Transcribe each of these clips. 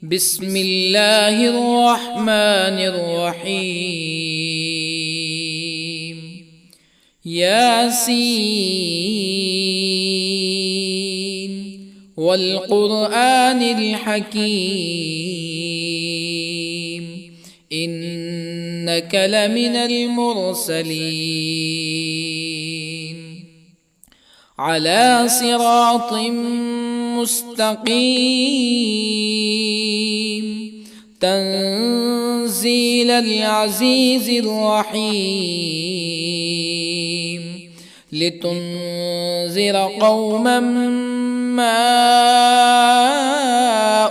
بسم الله الرحمن الرحيم. ياسين والقرآن الحكيم إنك لمن المرسلين على صراط مستقيم تنزيل العزيز الرحيم لتنذر قوما ما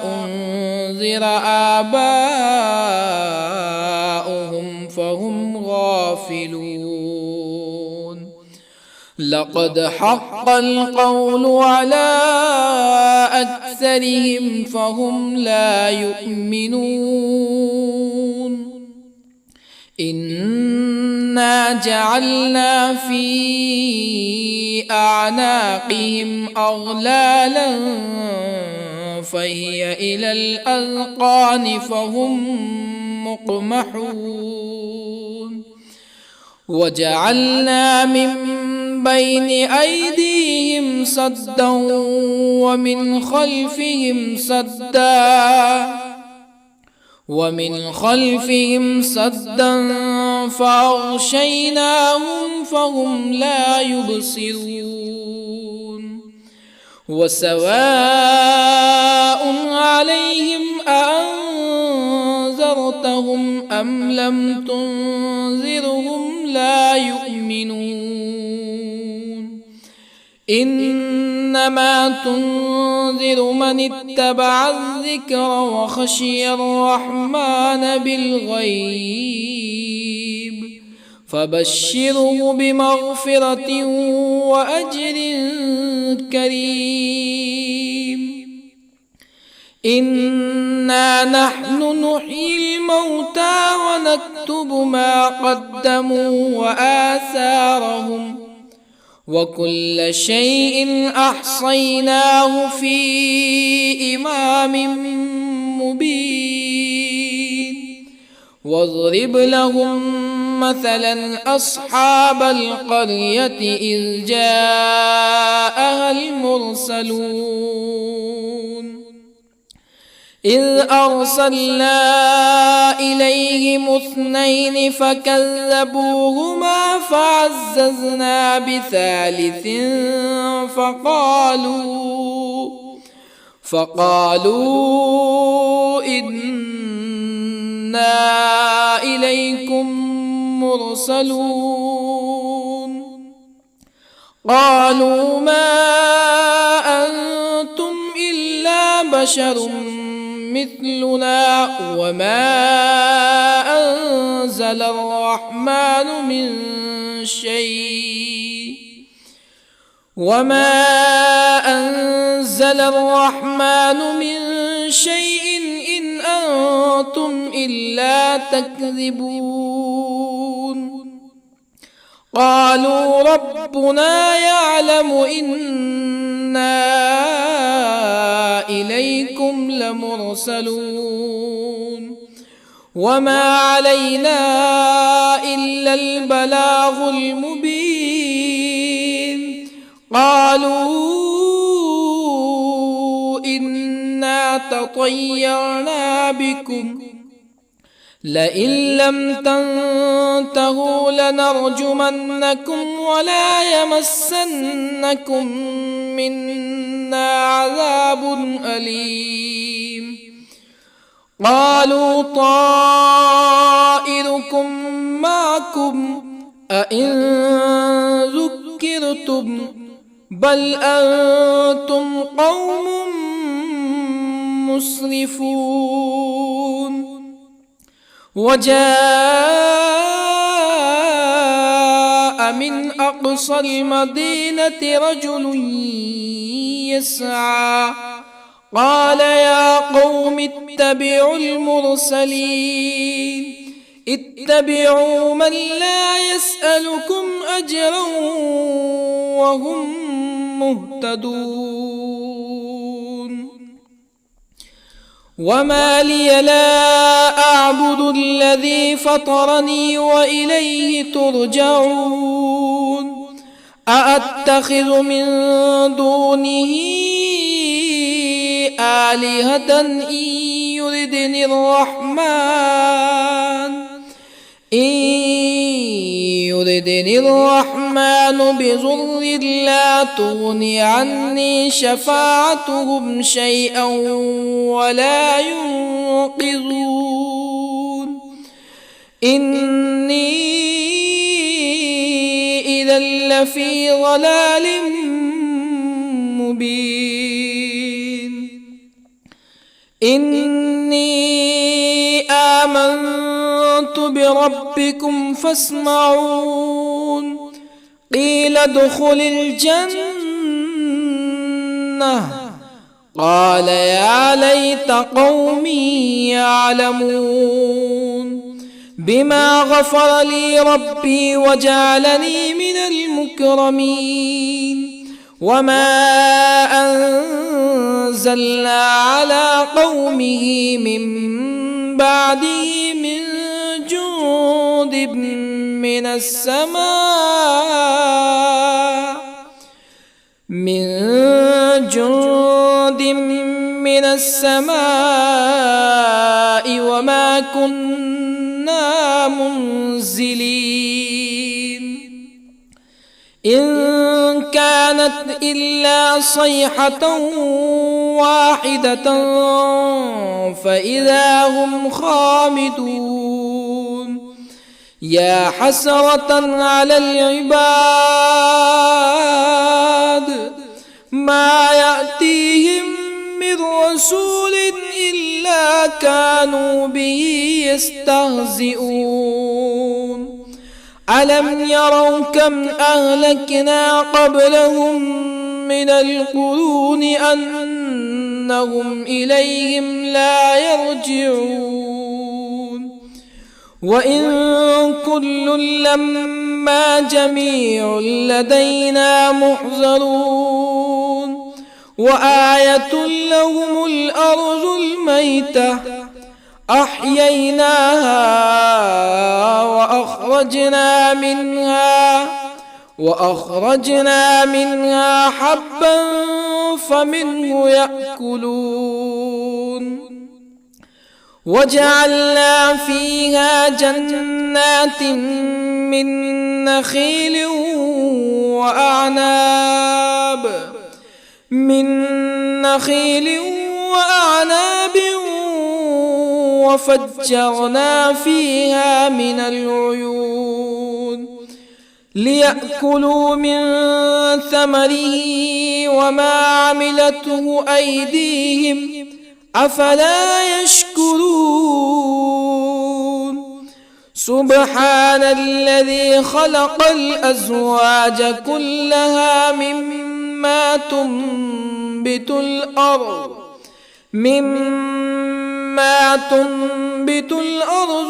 أنذر آباؤهم فهم غافلون. لقد حق القول على أكثرهم فهم لا يؤمنون. إنا جعلنا في أعناقهم أغلالا فهي إلى الأذقان فهم مقمحون. وجعلنا من بين أيديهم سدا ومن خلفهم سدا فأغشيناهم فهم لا يبصرون. وسواء عليهم أأنذرتهم أم لم تنذرهم لا يؤمنون. إنما تنذر من اتبع الذكر وخشي الرحمن بالغيب فبشره بمغفرة وأجر كريم. إنا نحن نحيي الموتى ونكتب ما قدموا وآثارهم وكل شيء أحصيناه في إمام مبين. واضرب لهم مثلا أصحاب القرية إذ جاءها المرسلون إذ أرسلنا إليهم اثنين فكذبوهما فعززنا بثالث فقالوا إنا إليكم مرسلون. قالوا ما أنتم إلا بشر مثلنا وما أنزل الرحمن من شيء إن أنتم إلا تكذبون. قالوا ربنا يعلم إنا إليكم لمرسلون وما علينا إلا البلاغ المبين. قالوا إنا تطيرنا بكم لئن لم تنتهوا لنرجمنكم ولا يمسنكم منا عذاب أليم. قالوا طائركم معكم أئن ذكرتم بل أنتم قوم مسرفون. وجاء من أقصى المدينة رجل يسعى قال يا قوم اتبعوا المرسلين اتبعوا من لا يسألكم أجرا وهم مهتدون. وما لي لا أعبد الذي فطرني وإليه ترجعون أأتخذ من دونه آلهة يردني الرحمن بضر لا تغن عني شفاعتهم شيئا ولا ينقذون إني إذا لفي ضلال مبين إني آمنت بربكم فاسمعون قيل ادخل الجنة قال يا ليت قومي يعلمون بما غفر لي ربي وجعلني من المكرمين وما أنزلنا على قومه من بعده من جند من السماء وما كنا منزلين إن كانت إلا صيحة واحدة فإذا هم خامدون يا حسرة على العباد ما يأتيهم من رسول إلا كانوا به يستهزئون ألم يروا كم أهلكنا قبلهم من القرون أنهم إليهم لا يرجعون وإن كل لما جميع لدينا محضرون وآية لهم الأرض الميتة أحييناها وأخرجنا منها حبا فمنه يأكلون وجعلنا فيها جنات من نخيل وأعناب وفجرنا فيها من العيون ليأكلوا من ثمره وما عملته أيديهم أفلا يشكرون سبحان الذي خلق الأزواج كلها مما تنبت الأرض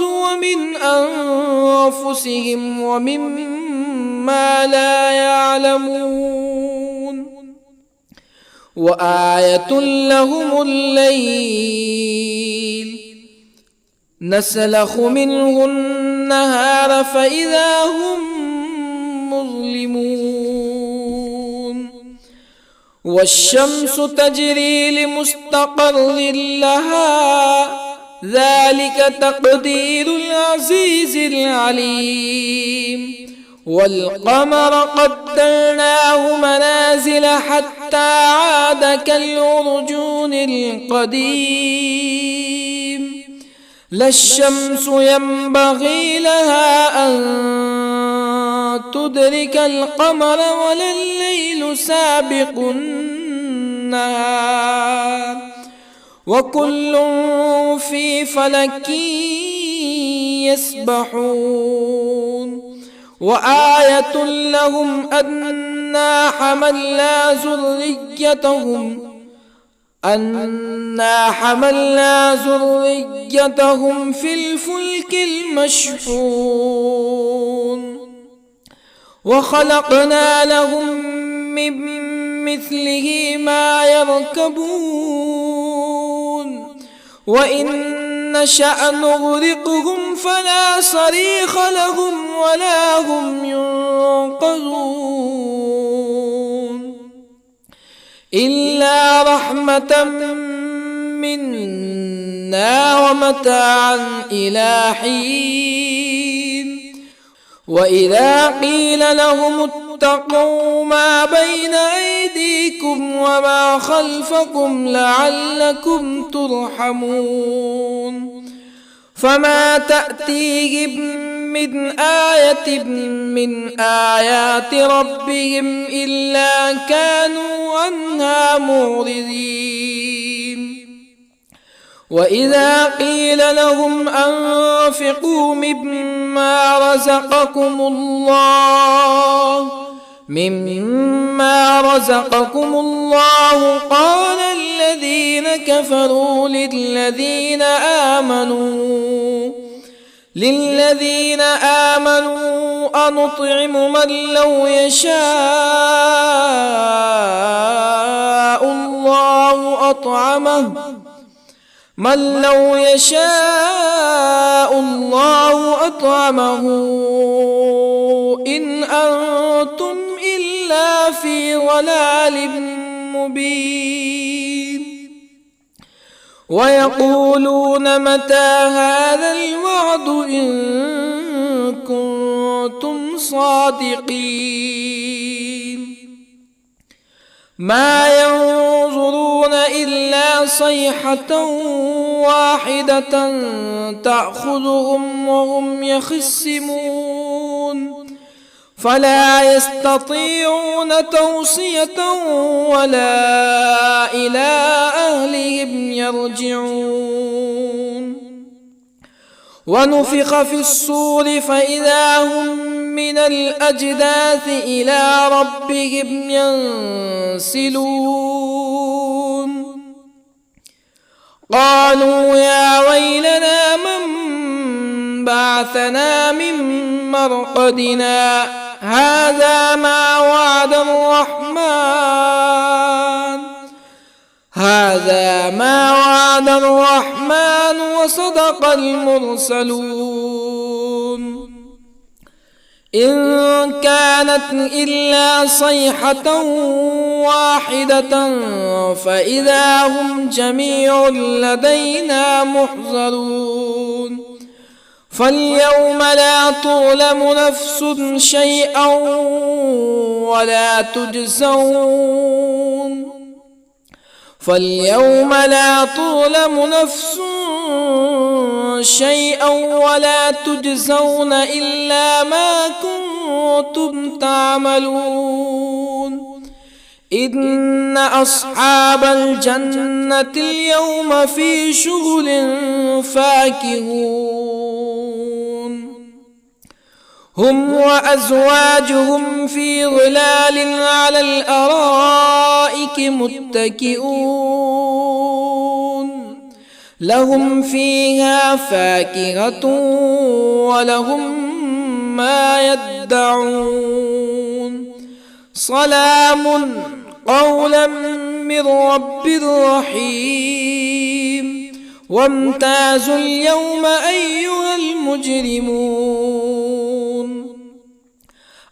ومن أنفسهم ومما لا يعلمون وآية لهم الليل نسلخ منه النهار فإذا هم مظلمون والشمس تجري لمستقر لها ذلك تقدير العزيز العليم والقمر قدرناه منازل حتى عاد كالعرجون القديم لا الشمس ينبغي لها أن تدرك القمر ولا الليل سابق النهار وكل في فلك يسبحون وآية لهم أنا حملنا ذريتهم في الفلك المشحون وخلقنا لهم من مثله ما يركبون وإن نشأ نغرقهم فلا صريخ لهم ولا هم ينقذون إلا رحمة منا ومتاعا إلى حين وإذا قيل لهم اتقوا ما بين أيديكم وما خلفكم لعلكم ترحمون فما تأتيهم من آية من آيات ربهم إلا كانوا عنها معرضين وإذا قيل لهم أنفقوا مما رزقكم الله قال الذين كفروا للذين آمنوا أنطعم من لو يشاء الله أطعمه إن أنتم إلا في ضلال مبين ويقولون متى هذا الوعد إن كنتم صادقين ما ينظرون إلا صيحة واحدة تأخذهم وهم يخصمون فلا يستطيعون توصية ولا إلى أهلهم يرجعون ونفخ في الصور فإذا هم من الأجداث إلى ربهم ينسلون قالوا يا ويلنا من بعثنا من مرقدنا هذا ما وعد الرحمن وصدق المرسلون إن كانت إلا صيحة واحدة فإذا هم جميع لدينا محضرون فاليوم لا تظلم نفس شيئا ولا تجزون إلا ما كنتم تعملون إن أصحاب الجنة اليوم في شغل فاكهون هم وأزواجهم في ظلال على الأرائك متكئون لهم فيها فاكهة ولهم ما يدعون سلام قولا من رب رحيم وامتازوا اليوم أيها المجرمون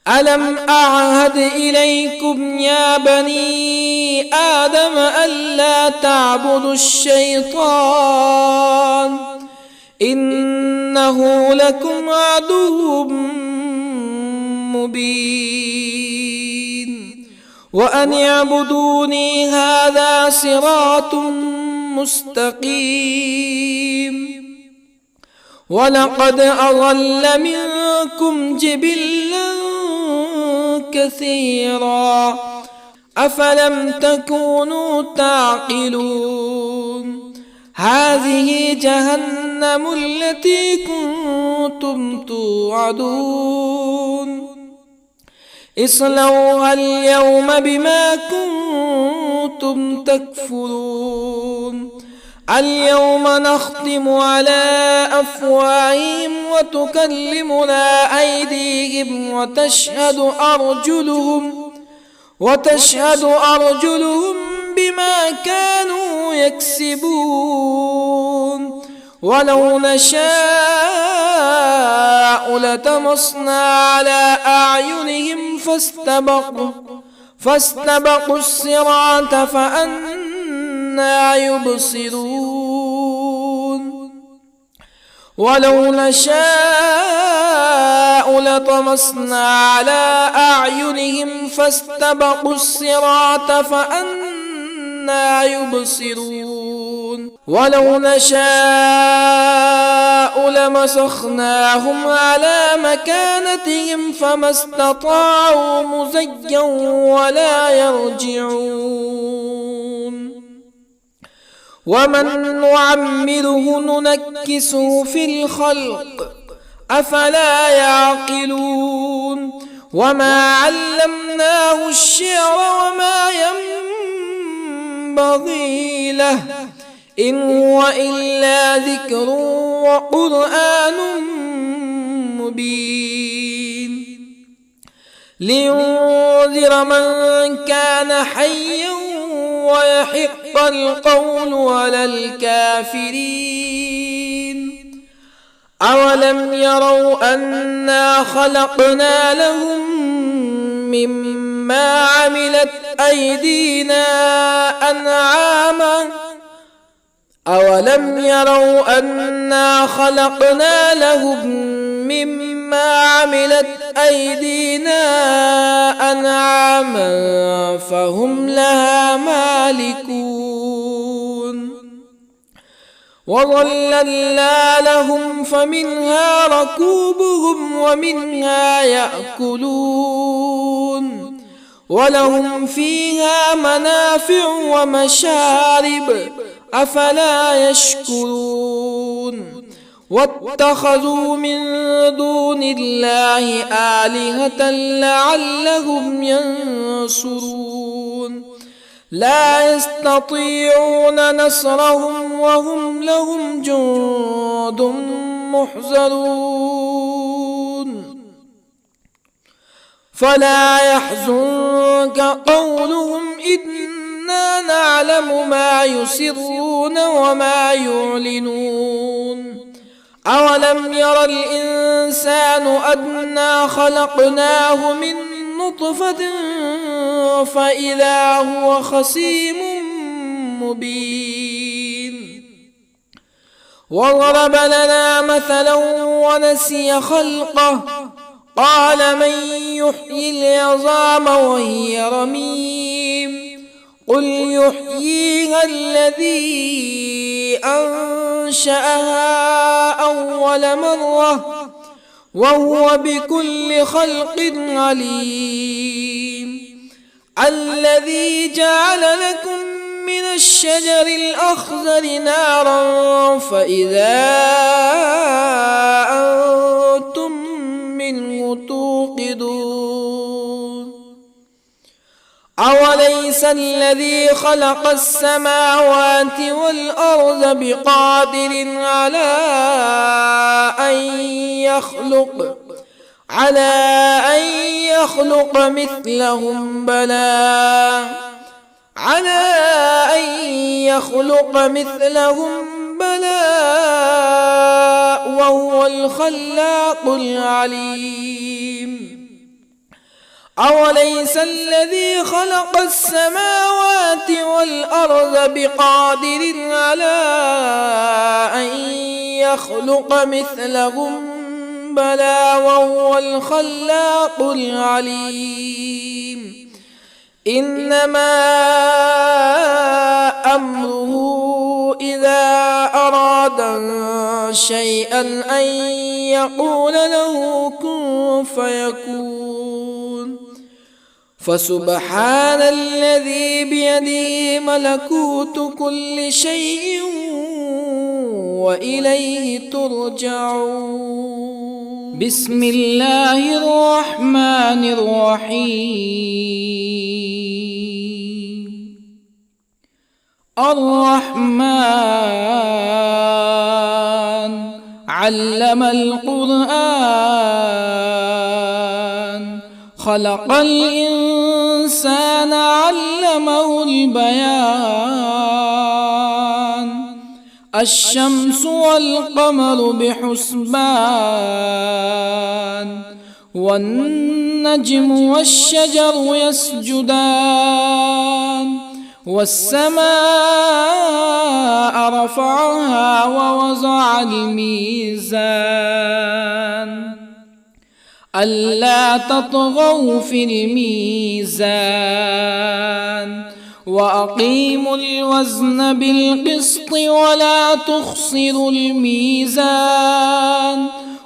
ألم أعهد إليكم يا بني آدم ألا تعبدوا الشيطان إنه لكم عدو مبين وأن اعبدوني هذا صراط مستقيم ولقد أضل منكم جبلا كثيرا أفلم تكونوا تعقلون هذه جهنم التي كنتم توعدون اصلوها اليوم بما كنتم تكفرون اليوم نختم على أفواههم وتكلمنا أيديهم وتشهد أرجلهم بما كانوا يكسبون ولو نشاء لطمسنا على أعينهم فاستبقوا الصراط فأنى يبصرون ولو نشاء لطمسنا على أعينهم فاستبقوا الصراط فأنى يبصرون ولو نشاء لمسخناهم على مكانتهم فما استطاعوا مزيا ولا يرجعون ومن نعمره ننكسه في الخلق أفلا يعقلون وما علمناه الشعر وما ينبغي له إن هو إلا ذكر وقرآن مبين لينذر من كان حيا ويحق القول على الكافرين أولم يروا أنا خلقنا لهم مما عملت أيدينا أنعاما أولم يروا أنا خلقنا لهم مما عملت أيدينا أنعاما فهم لها مالكون وظللنا لهم فمنها ركوبهم ومنها يأكلون ولهم فيها منافع ومشارب أفلا يشكرون واتخذوا من دون الله آلهة لعلهم ينصرون لا يستطيعون نصرهم وهم لهم جند محضرون فلا يحزنك قولهم إنا نعلم ما يسرون وما يعلنون أولم ير الإنسان أنا خلقناه من نطفة فإذا هو خصيم مبين وضرب لنا مثلا ونسي خلقه قال من يحيي العظام وهي رميم قل يحييها الذي أنشأها أول مرة وهو بكل خلق عليم الذي جعل لكم من الشجر الأخضر نارا فإذا أنتم منه توقدون أوليس الذي خلق السماوات والأرض بقادر على أن يخلق مثلهم بلى وهو الخلاق العليم أوليس الذي خلق السماوات والأرض بقادر على أن يخلق مثلهم بلى وهو الخلاق العليم إنما أمره إذا أراد شيئا أن يقول له كن فيكون فسبحان الذي بيده ملكوت كل شيء وإليه ترجعون بسم الله الرحمن الرحيم الرحمن علم القرآن خلق الإنسان علمه البيان الشمس والقمر بحسبان والنجم والشجر يسجدان والسماء رفعها ووضع الميزان ألا تطغوا في الميزان وأقيموا الوزن بالقسط ولا تخسروا الميزان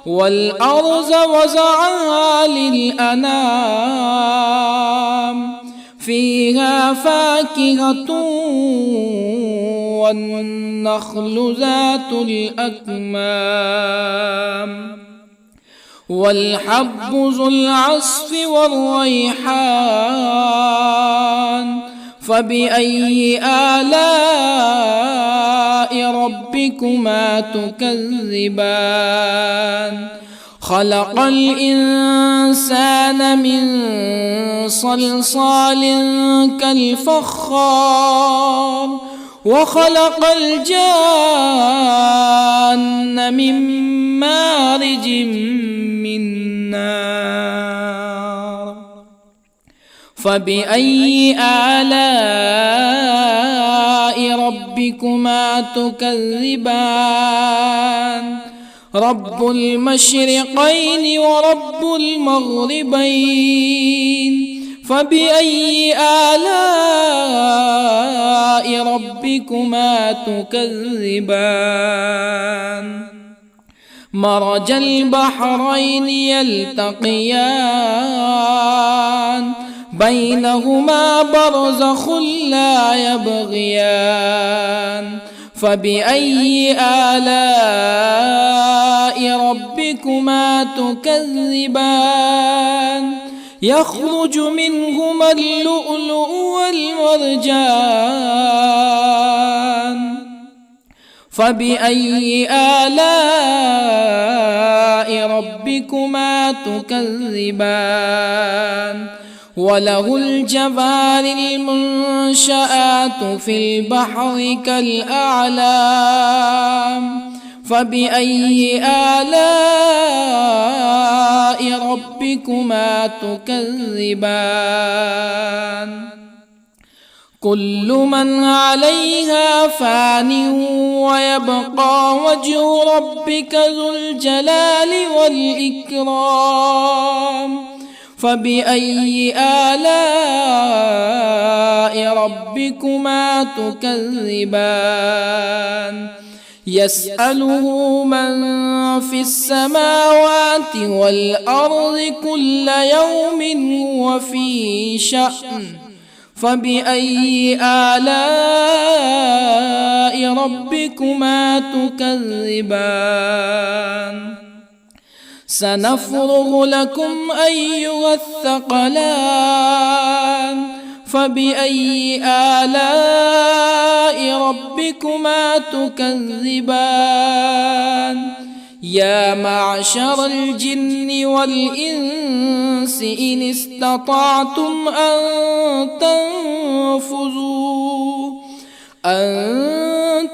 والأرض وضعها للأنام فيها فاكهة والنخل ذات الأكمام والحب ذو العصف والريحان فبأي آلاء ربكما تكذبان خلق الإنسان من صلصال كالفخار وخلق الجان من مارج من نار فبأي آلاء ربكما تكذبان رب المشرقين ورب المغربين فبأي آلاء ربكما تكذبان مرج البحرين يلتقيان بينهما برزخ لا يبغيان فبأي آلاء ربكما تكذبان يخرج منهما اللؤلؤ والمرجان فبأي آلاء ربكما تكذبان وله الجوار المنشآت في البحر كالأعلام فبأي آلاء ربكما تكذبان كل من عليها فان ويبقى وجه ربك ذو الجلال والإكرام فبأي آلاء ربكما تكذبان يسأله من في السماوات والأرض كل يوم هو في شأن فبأي آلاء ربكما تكذبان سنفرغ لكم أيها الثقلان فبأي آلاء ربكما تكذبان يا معشر الجن والإنس إن استطعتم أن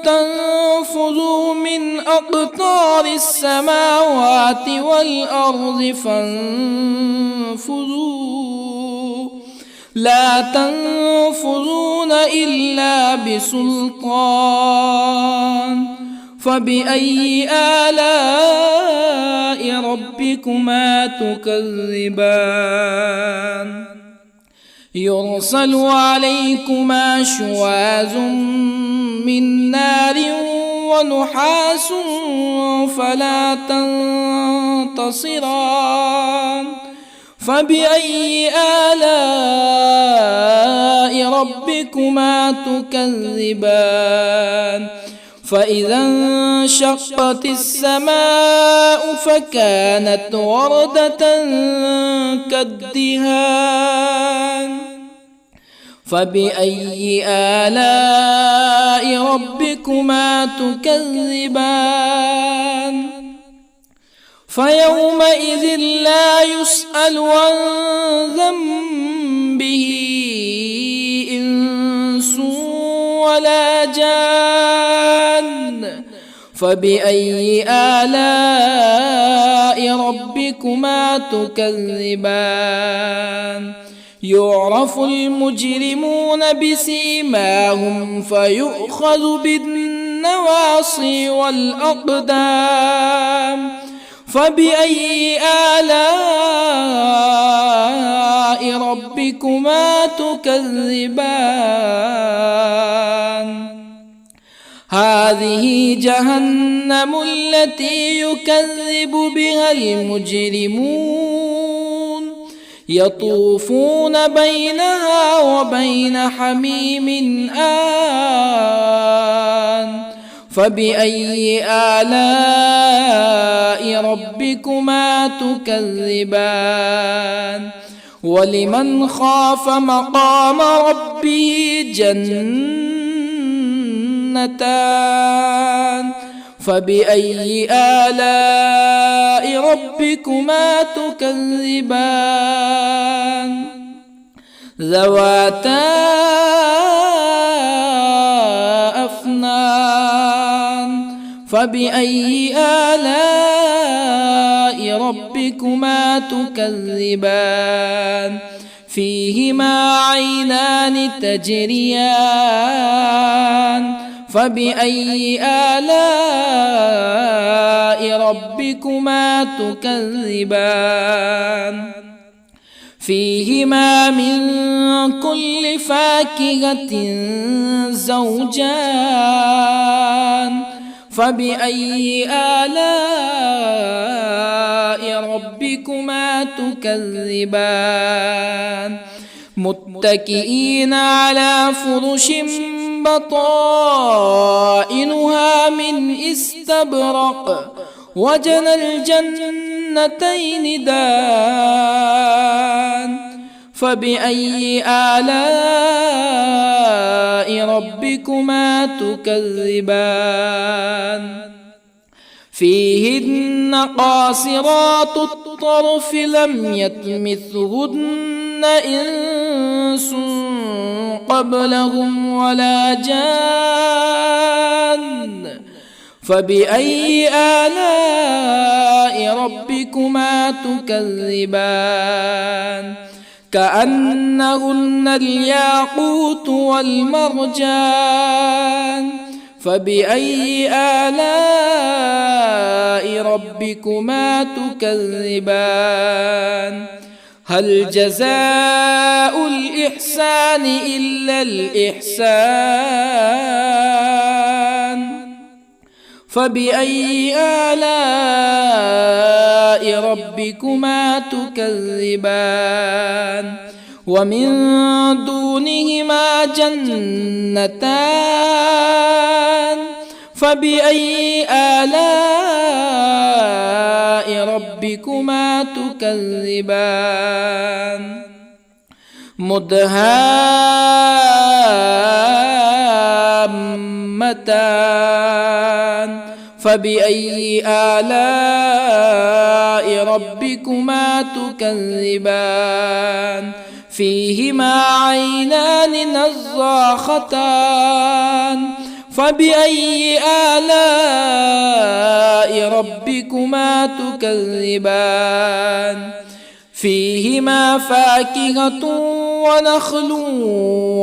تنفذوا من أقطار السماوات والأرض فانفذوا لا تنفذون إلا بسلطان فبأي آلاء ربكما تكذبان يرسل عليكما شواظ من نار ونحاس فلا تنتصران فبأي آلاء ربكما تكذبان فإذا انشقت السماء فكانت وردة كالدهان فبأي آلاء ربكما تكذبان فيومئذ لا يسأل عن ذنبه إنس ولا جان. فبأي آلاء ربكما تكذبان؟ يعرف المجرمون بسيماهم فيؤخذ بالنواصي والأقدام. فبأي آلاء ربكما تكذبان؟ هذه جهنم التي يكذب بها المجرمون يطوفون بينها وبين حميم آن. فبأي آلاء ربكما تكذبان؟ ولمن خاف مقام ربه جنتان. فبأي آلاء ربكما تكذبان؟ ذواتا أفنان. فبأي آلاء ربكما تكذبان؟ فيهما عينان تجريان. فبأي آلاء ربكما تكذبان؟ فيهما من كل فاكهة زوجان. فبأي آلاء ربكما تكذبان؟ متكئين على فرش بطائنها من استبرق وجنى الجنتين دان. فبأي آلاء ربكما تكذبان؟ فيهن قاصرات الطرف لم يطمثهن إنس قبلهم ولا جان. فبأي آلاء ربكما تكذبان؟ كأنهن الياقوت والمرجان. فبأي آلاء ربكما تكذبان؟ هل جزاء الإحسان إلا الإحسان؟ فبأي آلاء ربكما تكذبان؟ ومن دونهما جنتان. فبأي آلاء ربكما تكذبان؟ مدهامتان. فبأي آلاء ربكما تكذبان؟ فيهما عينان نضاختان. فبأي آلاء ربكما تكذبان؟ فيهما فاكهة ونخل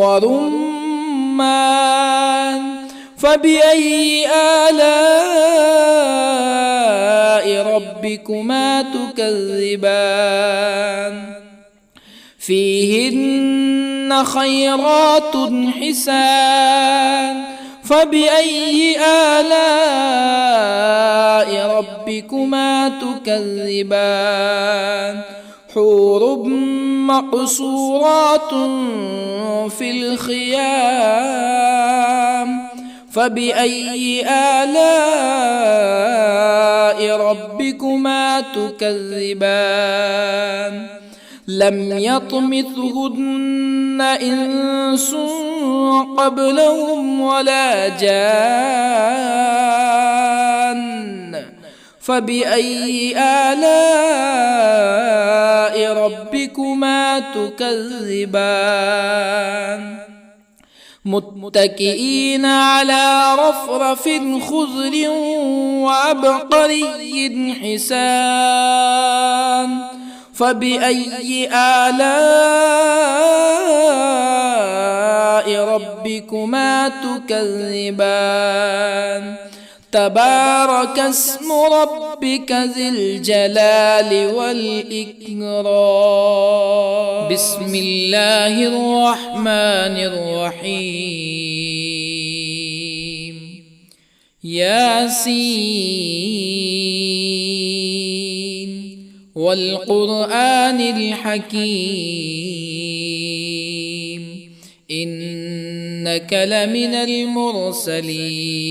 ورمان. فبأي آلاء ربكما تكذبان؟ فيهن خيرات حسان. فبأي آلاء ربكما تكذبان؟ حور مقصورات في الخيام. فبأي آلاء ربكما تكذبان؟ لم يطمثهن إنس قبلهم ولا جان. فبأي آلاء ربكما تكذبان متكئين على رفرف خضر وعبقري حسان فبأي آلاء ربكما تكذبان تبارك اسم ربك ذي الجلال والإكرام بسم الله الرحمن الرحيم ياسين والقرآن الحكيم إنك لمن المرسلين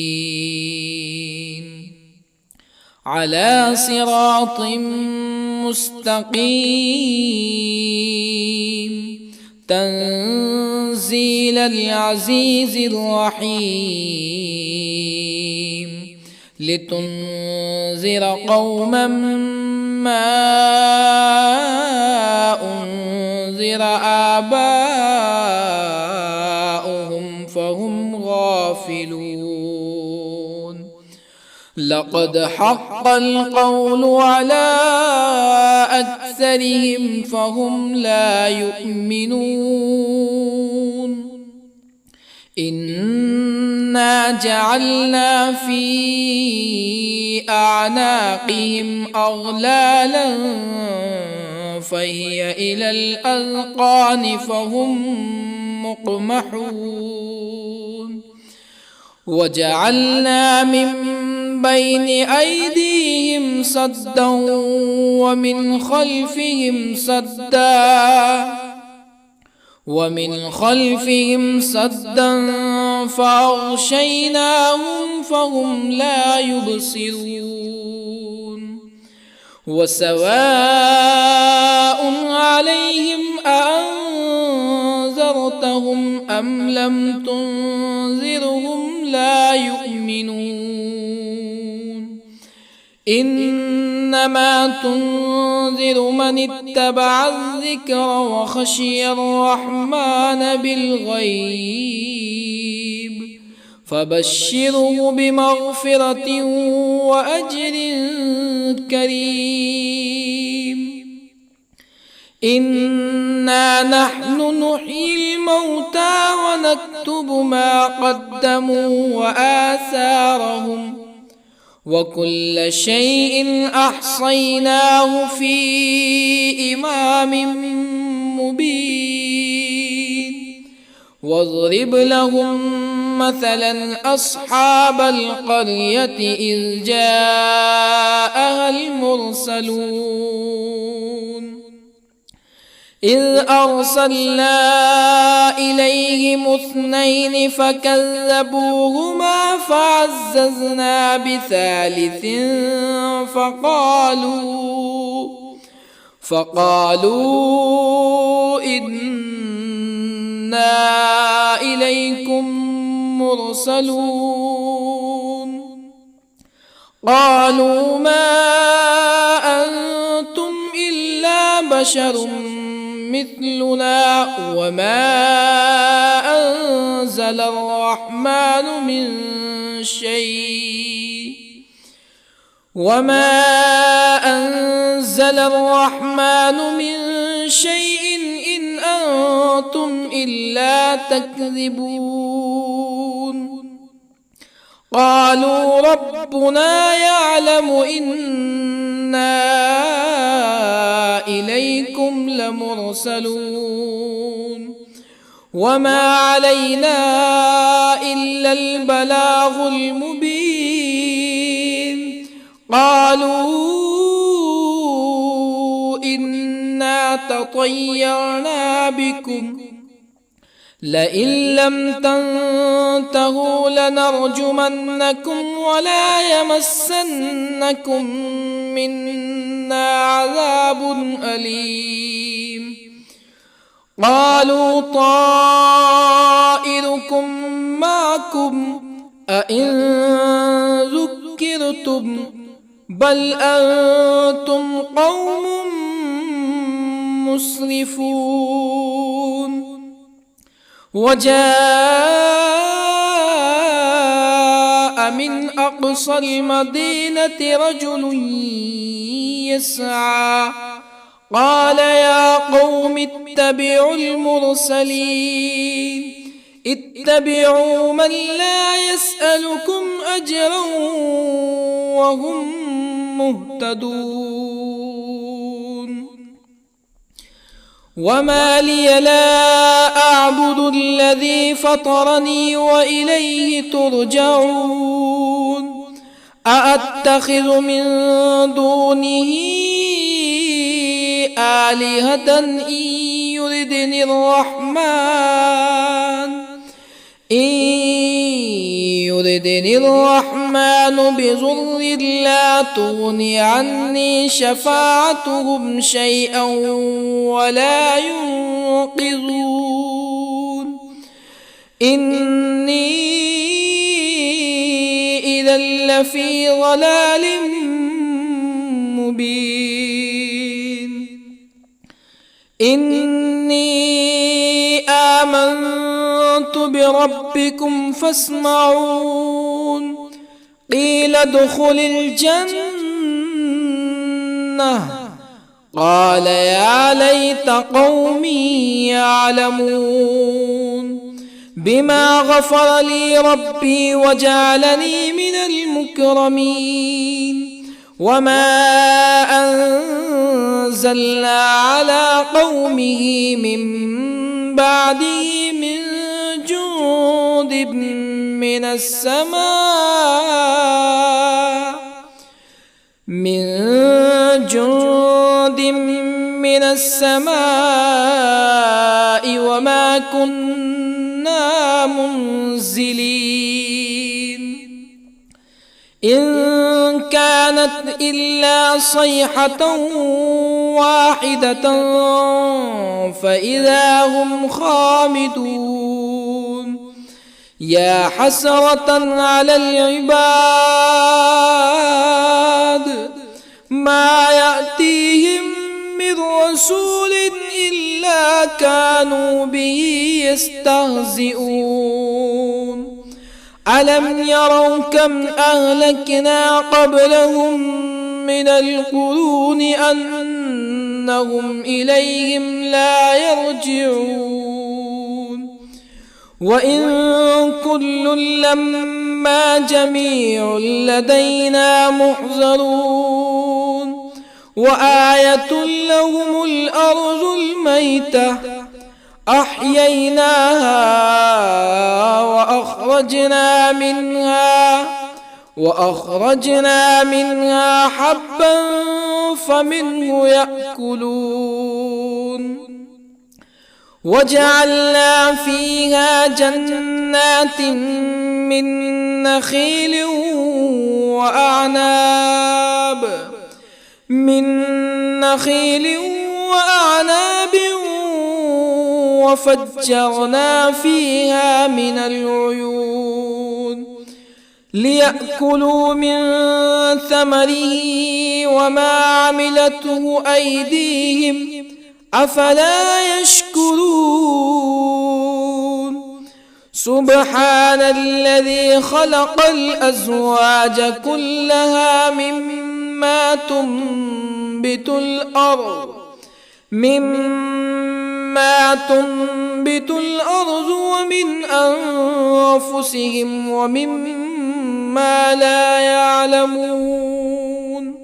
على صراط مستقيم تنزيل العزيز الرحيم لتنذر قوما ما أنذر آباؤهم فهم غافلون لقد حق القول على أكثرهم فهم لا يؤمنون إنا جعلنا في أعناقهم أغلالا فهي إلى الأذقان فهم مقمحون وجعلنا من بين أيديهم سدا ومن خلفهم سدا فأغشيناهم فهم لا يبصرون وسواء عليهم أأنذرتهم أم لم تنذرهم لا يؤمنون إنما تنذر من اتبع الذكر وخشي الرحمن بالغيب فبشره بمغفرة وأجر كريم إنا نحن نحيي الموتى ونكتب ما قدموا وآثارهم وكل شيء أحصيناه في إمام مبين واضرب لهم مثلا أصحاب القرية إذ جاءها المرسلون إذ أرسلنا إليهم اثنين فكذبوهما فعززنا بثالث فقالوا إنا إليكم مرسلون قالوا ما أنتم إلا بشر مثلنا وما أنزل الرحمن من شيء إن أنتم إلا تكذبون قالوا ربنا يعلم إنا إليكم لمرسلون وما علينا إلا البلاغ المبين قالوا إنا تطيرنا بكم لئن لم تنتهوا لنرجمنكم ولا يمسنكم منا عذاب أليم قالوا طائركم معكم أئن ذكرتم بل أنتم قوم مسرفون. وجاء من أقصى المدينة رجل يسعى قال يا قوم اتبعوا المرسلين اتبعوا من لا يسألكم أجرا وهم مهتدون. وما لي لا أعبد الذي فطرني وإليه ترجعون. أأتخذ من دونه آلهة إن يردني الرحمن بضر لا تغني عني شفاعتهم شيئا ولا ينقذون. إني إذا لفي ضلال مبين. إني آمنت بربكم فاسمعون. قيل ادخل الجنة قال يا ليت قومي يعلمون. بما غفر لي ربي وجعلني من المكرمين. وما أنزلنا على قومه من بعده من جند من السماء وما كنا منزلين. إن كانت إلا صيحة واحدة فإذا هم خامدون. يا حسرة على العباد ما يأتيهم من رسول إلا كانوا به يستهزئون. ألم يروا كم أهلكنا قبلهم من القرون أنهم إليهم لا يرجعون. وإن كل لما جميع لدينا محضرون. وآية لهم الأرض الميتة أحييناها وأخرجنا منها حبا فمنه يأكلون. وجعلنا فيها جنات من نخيل وأعناب وفجرنا فيها من العيون ليأكلوا من ثمره وما عملته أيديهم أفلا يشكرون. سبحان الذي خلق الأزواج كلها مما تنبت الأرض ومن أنفسهم ومما لا يعلمون.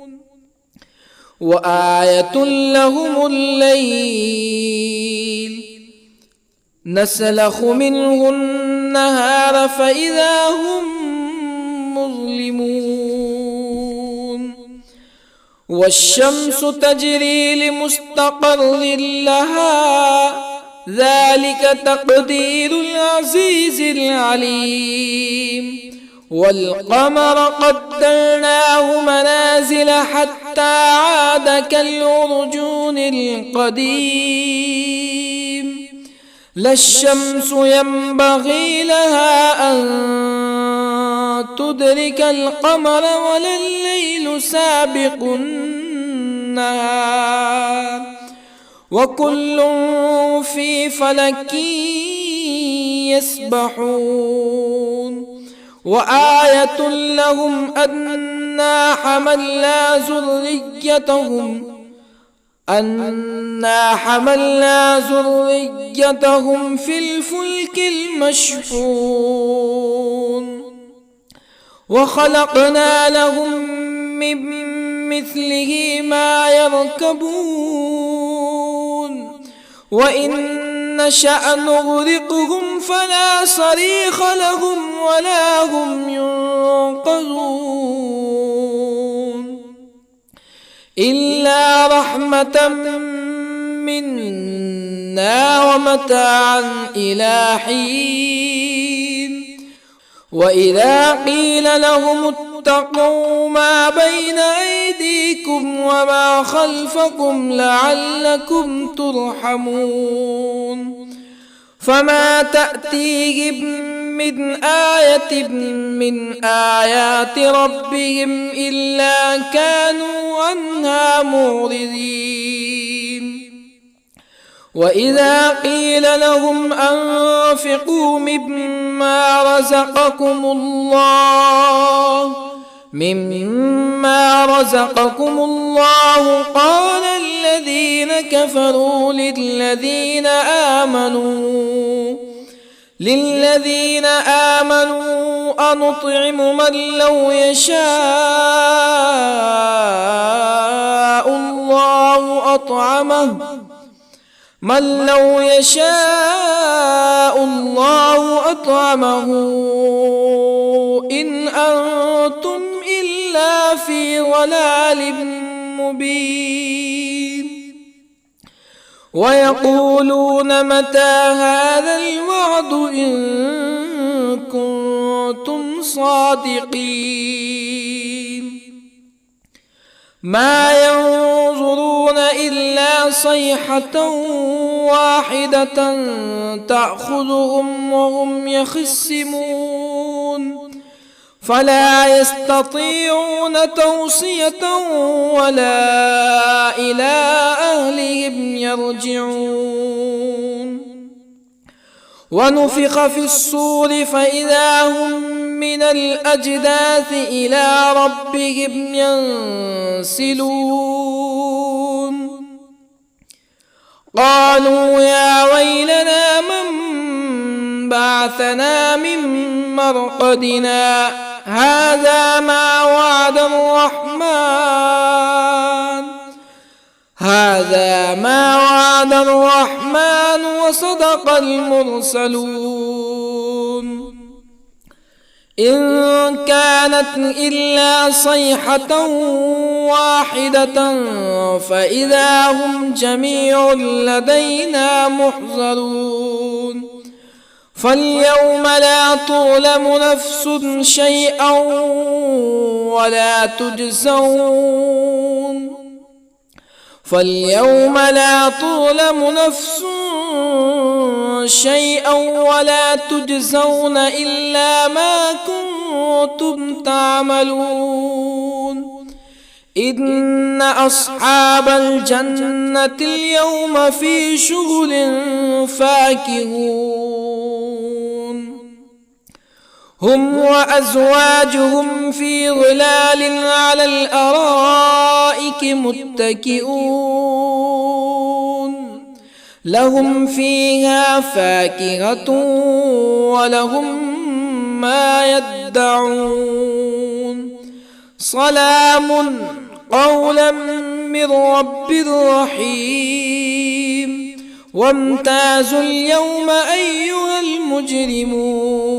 وآية لهم الليل نسلخ منه النهار فإذا هم مظلمون. والشمس تجري لمستقر لها ذلك تقدير العزيز العليم. والقمر قدرناه منازل حتى عاد كالعرجون القديم. لا الشمس ينبغي لها أن تدرك القمر ولا الليل سابق النهار وكل في فلك يسبحون وآية لهم أنا حملنا ذريتهم في الفلك المشحون وخلقنا لهم من مثله ما يركبون وإن نشأ نغرقهم فلا صريخ لهم ولا هم ينقذون إلا رحمة منا ومتاعا إلى حين وإذا قيل لهم اتقوا ما بين أيديكم وما خلفكم لعلكم ترحمون فما تأتيهم من آية من آيات ربهم إلا كانوا عنها معرضين وإذا قيل لهم أنفقوا مما رزقكم الله قال الذين كفروا للذين آمنوا أنطعم من لو يشاء الله أطعمه إن أنتم إلا في ضلال مبين ويقولون متى هذا الوعد إن كنتم صادقين ما ينظرون إلا صيحة واحدة تأخذهم وهم يخصمون فلا يستطيعون توصية ولا إلى أهلهم يرجعون ونفخ في الصور فإذا هم من الأجداث إلى ربهم ينسلون قالوا يا ويلنا من بعثنا من مرقدنا هذا ما وعد الرحمن وصدق المرسلون إن كانت إلا صيحة واحدة فإذا هم جميع لدينا محضرون فاليوم لا تظلم نفس شيئا ولا تجزون إلا ما كنتم تعملون إن أصحاب الجنة اليوم في شغل فاكهون هم وأزواجهم في ظلال على الأرائك متكئون لهم فيها فاكهة ولهم ما يدعون سلام قولا من رب رحيم وامتازوا اليوم أيها المجرمون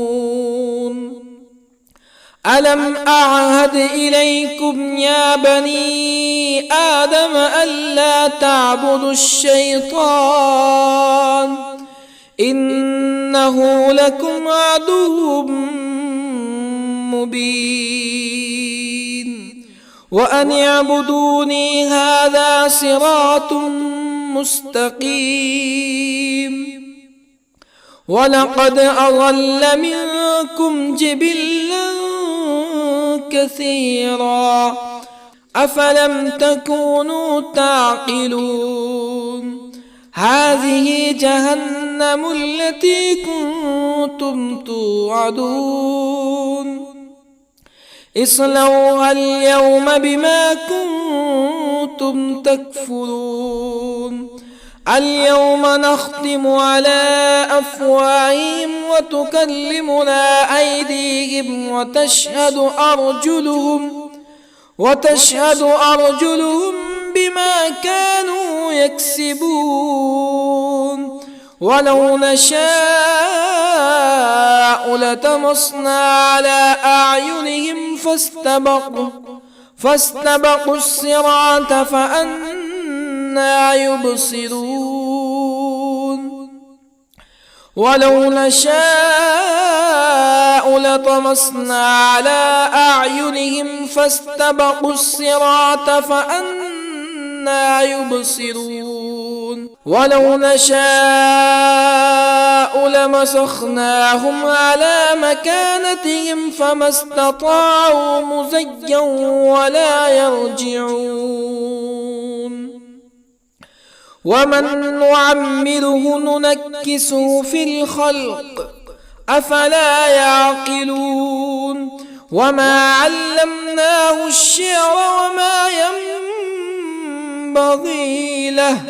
ألم أعهد إليكم يا بني آدم ألا تعبدوا الشيطان إنه لكم عدو مبين وأن اعبدوني هذا صراط مستقيم ولقد أضل منكم جبلا كثيرا أفلم تكونوا تعقلون هذه جهنم التي كنتم توعدون اصلوها اليوم بما كنتم تكفرون اليوم نختم على أفواههم وتكلمنا أيديهم وتشهد أرجلهم بما كانوا يكسبون ولو نشاء لطمسنا على أعينهم فاستبقوا الصراط فأنى يبصرون ولو نشاء لطمسنا على أعينهم فاستبقوا الصراط فأنى يبصرون ولو نشاء لمسخناهم على مكانتهم فما استطاعوا مزيا ولا يرجعون ومن نعمره ننكسه في الخلق أفلا يعقلون وما علمناه الشعر وما ينبغي له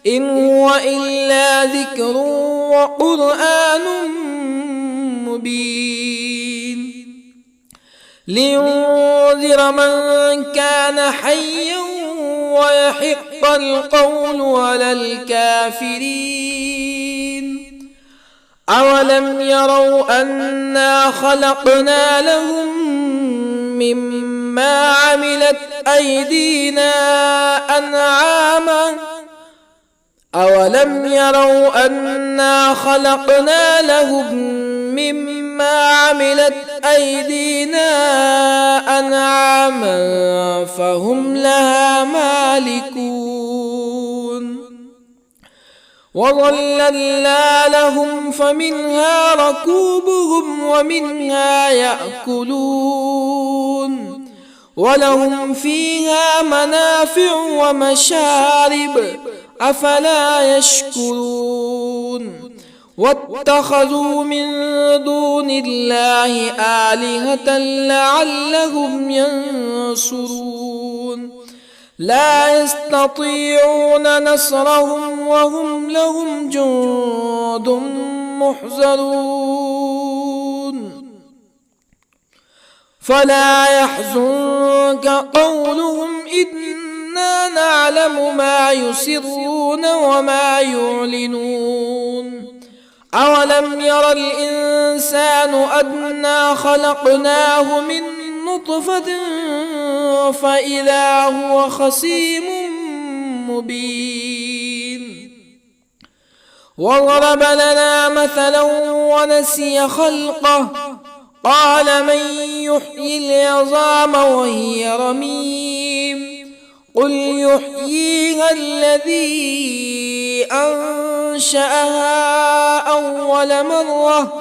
إن هو إلا ذكر وقرآن مبين لينذر من كان حيا ويحق القول على الكافرين أولم يروا أنا خلقنا لهم مما عملت أيدينا أنعاما أولم يروا أنا خلقنا لهم مما عملت أيدينا أنعاما فهم لها مالكون وظللنا لهم فمنها ركوبهم ومنها يأكلون ولهم فيها منافع ومشارب أفلا يشكرون واتخذوا من دون الله آلهة لعلهم ينصرون لا يستطيعون نصرهم وهم لهم جند محضرون فلا يحزنك قولهم إنا نعلم ما يسرون وما يعلنون أولم ير الإنسان أنا خلقناه من نطفة فإذا هو خصيم مبين وضرب لنا مثلا ونسي خلقه قال من يحيي العظام وهي رميم قل يحييها الذي أنشأها أول مرة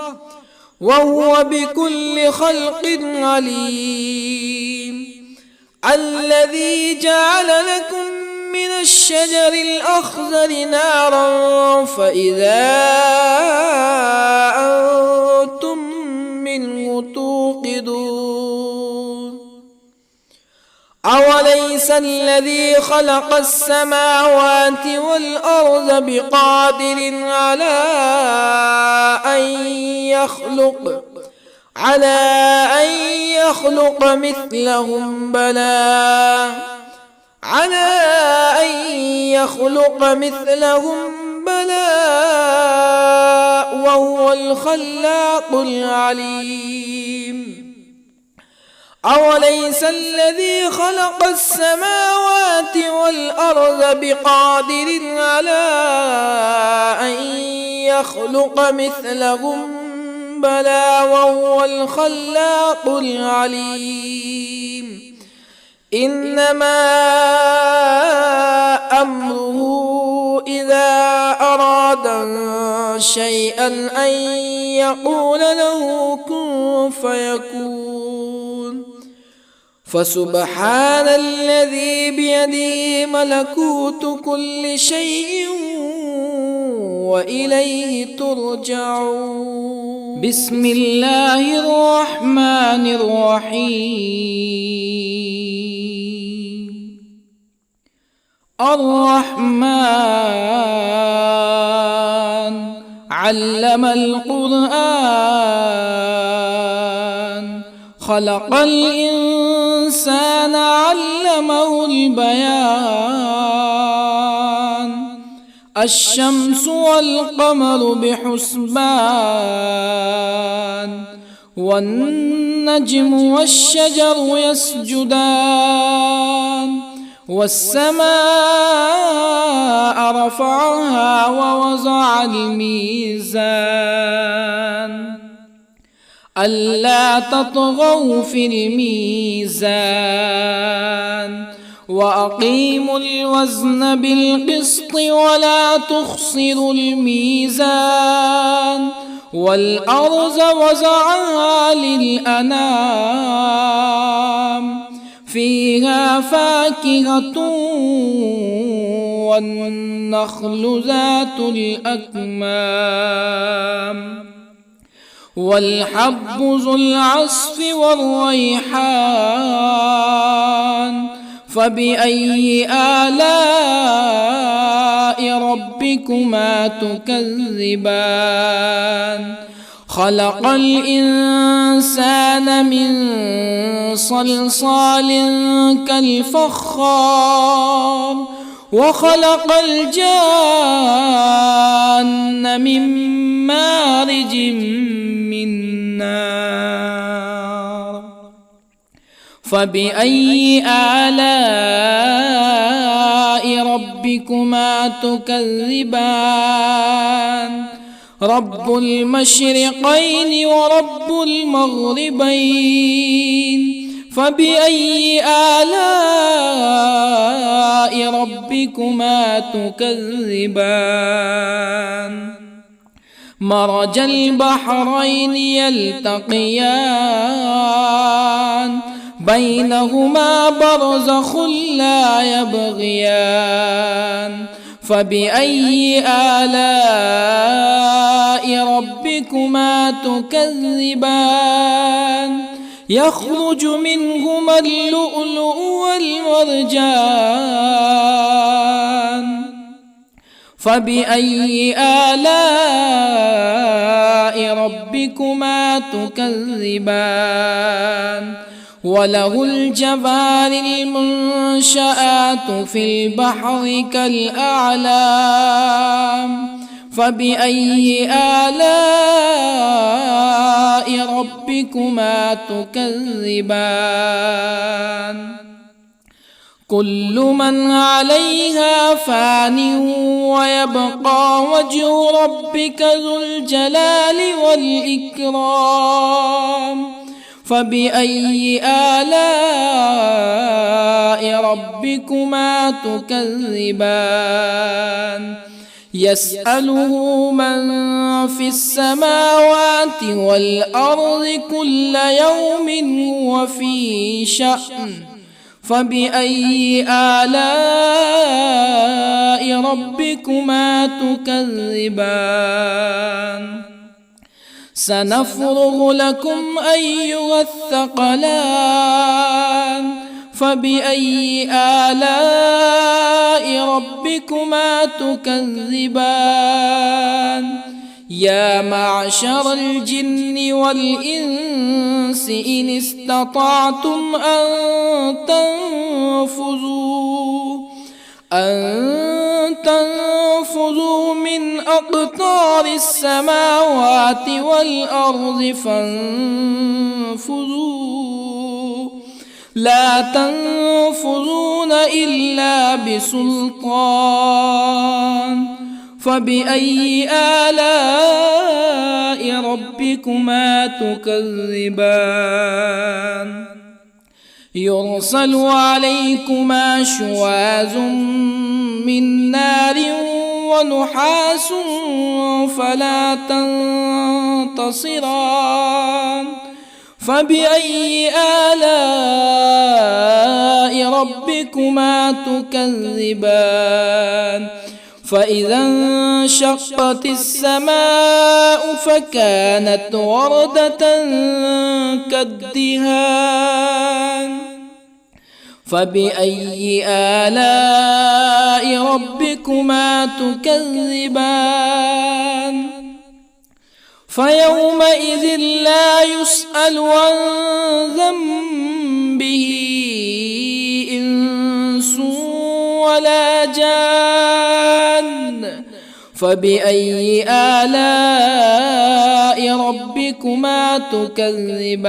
وهو بكل خلق عليم الذي جعل لكم من الشجر الأخضر نارا فإذا أنتم منه توقدون أوليس الذي خلق السماوات والأرض بقادر على أن يخلق مثلهم بلى وهو الخلاق العليم أوليس الذي خلق السماوات والأرض بقادر على أن يخلق مثلهم بلى وهو الخلاق العليم إنما أمره إذا أراد شيئا أن يقول له كن فيكون فسبحان الذي بيده ملكوت كل شيء وإليه ترجعون. بسم الله الرحمن الرحيم. الرحمن علم القرآن، خلق الإنسان علمه البيان. الشمس والقمر بحسبان، والنجم والشجر يسجدان. والسماء رفعها ووضع الميزان، ألا تطغوا في الميزان، وأقيموا الوزن بالقسط ولا تخسروا الميزان. والأرض وضعها للأنام، فيها فاكهة والنخل ذات الأكمام، والحب ذو العصف والريحان. فبأي آلاء ربكما تكذبان؟ خلق الإنسان من صلصال كالفخار، وخلق الجان من مارج من نار. فبأي آلاء ربكما تكذبان؟ رب المشرقين ورب المغربين. فبأي آلاء ربكما تكذبان؟ مرج البحرين يلتقيان، بينهما برزخ لا يبغيان. فبأي آلاء ربكما تكذبان؟ يخرج منهما اللؤلؤ والمرجان. فبأي آلاء ربكما تكذبان؟ وله الجوار المنشآت في البحر كالأعلام. فبأي آلاء ربكما تكذبان؟ كل من عليها فان، ويبقى وجه ربك ذو الجلال والإكرام. فبأي آلاء ربكما تكذبان؟ يسأله من في السماوات والأرض كل يوم هو في شأن. فبأي آلاء ربكما تكذبان؟ سنفرغ لكم أيها الثقلان. فبأي آلاء ربكما تكذبان؟ يا معشر الجن والإنس إن استطعتم أن تنفذوا من أقطار السماوات والأرض فانفذوا، لا تنفذون إلا بسلطان. فبأي آلاء ربكما تكذبان؟ يرسل عليكما شواظ من نار ونحاس فلا تنتصران. فبأي آلاء ربكما تكذبان فإذا انشقت السماء فكانت وردة كالدهان فبأي آلاء ربكما تكذبان فيومئذ لا يسأل عن ذنبه إنس ولا جان فبأي آلاء ربكما تكذبان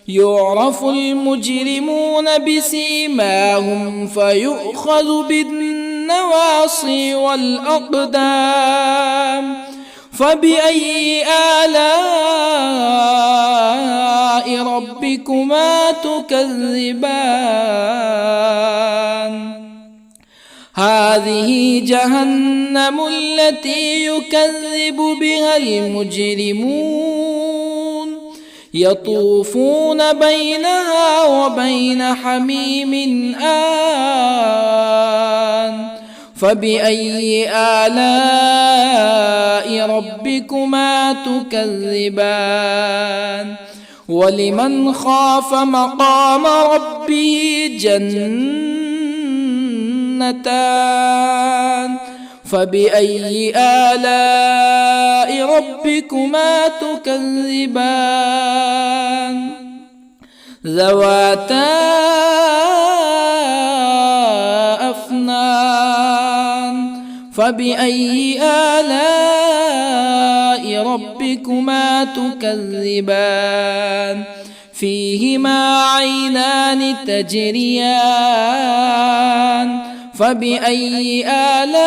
يعرف المجرمون بسيماهم فيؤخذ بالنواصي والأقدام فبأي آلاء ربكما تكذبان هذه جهنم التي يكذب بها المجرمون يطوفون بينها وبين حميم آن فبأي آلاء ربكما تكذبان ولمن خاف مقام ربه جنتان فبأي آلاء ربكما تكذبان ذواتا أفنان فبأي آلاء ربكما تكذبان فيهما عينان تجريان فبأي آلاء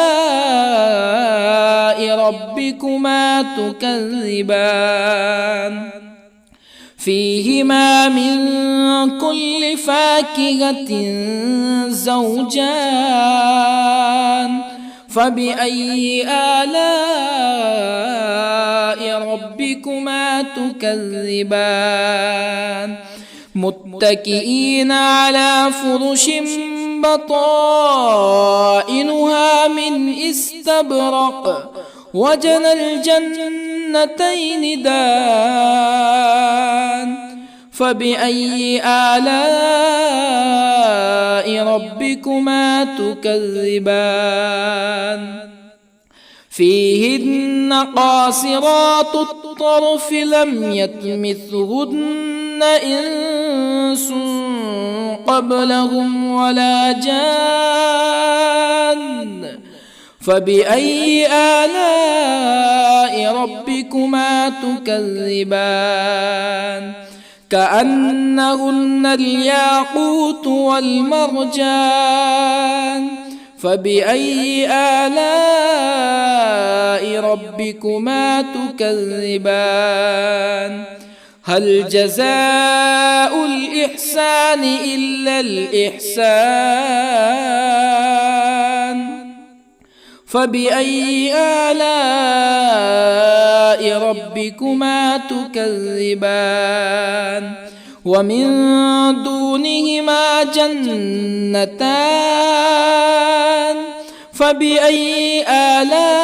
ربكما تكذبان فيهما من كل فاكهة زوجان فبأي آلاء ربكما تكذبان متكئين على فرش بطائنها من استبرق وجنى الجنتين دان فبأي آلاء ربكما تكذبان فيهن قاصرات الطرف لم يطمثهن إنس قبلهم ولا جان فبأي آلاء ربكما تكذبان كأنهن الياقوت والمرجان فبأي آلاء ربكما تكذبان هل جزاء الإحسان إلا الإحسان فبأي آلاء ربكما تكذبان ومن دونهما جنتان فبأي آلاء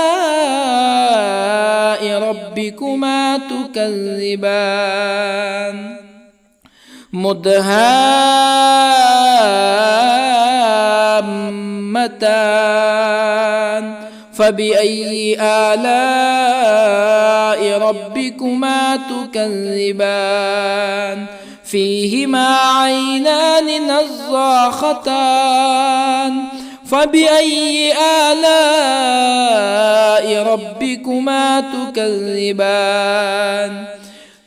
ربكما تكذبان مدهامتان فبأي آلاء ربكما تكذبان فيهما عينان نضاختان فبأي آلاء ربكما تكذبان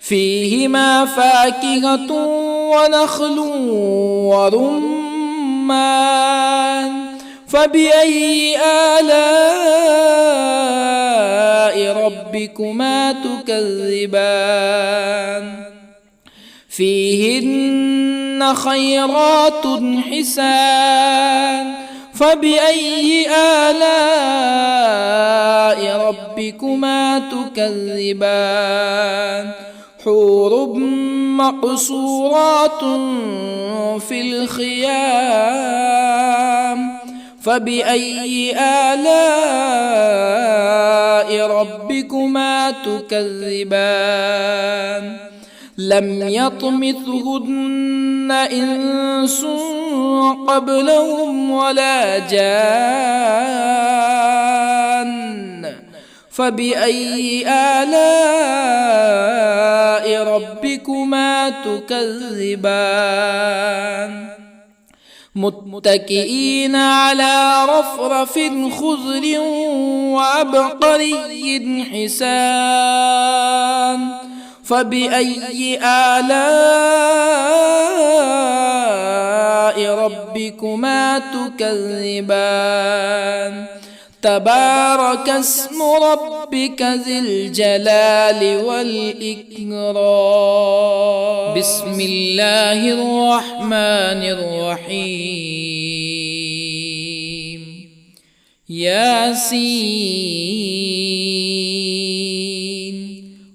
فيهما فاكهة ونخل ورمان فبأي آلاء ربكما تكذبان فيهن خيرات حسان فبأي آلاء ربكما تكذبان حور مقصورات في الخيام فبأي آلاء ربكما تكذبان لم يطمثهن إنس قبلهم ولا جان فبأي آلاء ربكما تكذبان متكئين على رفرف خضر وعبقري حسان فبأي آلاء ربكما تكذبان تبارك اسم ربك ذي الجلال والإكرام بسم الله الرحمن الرحيم ياسين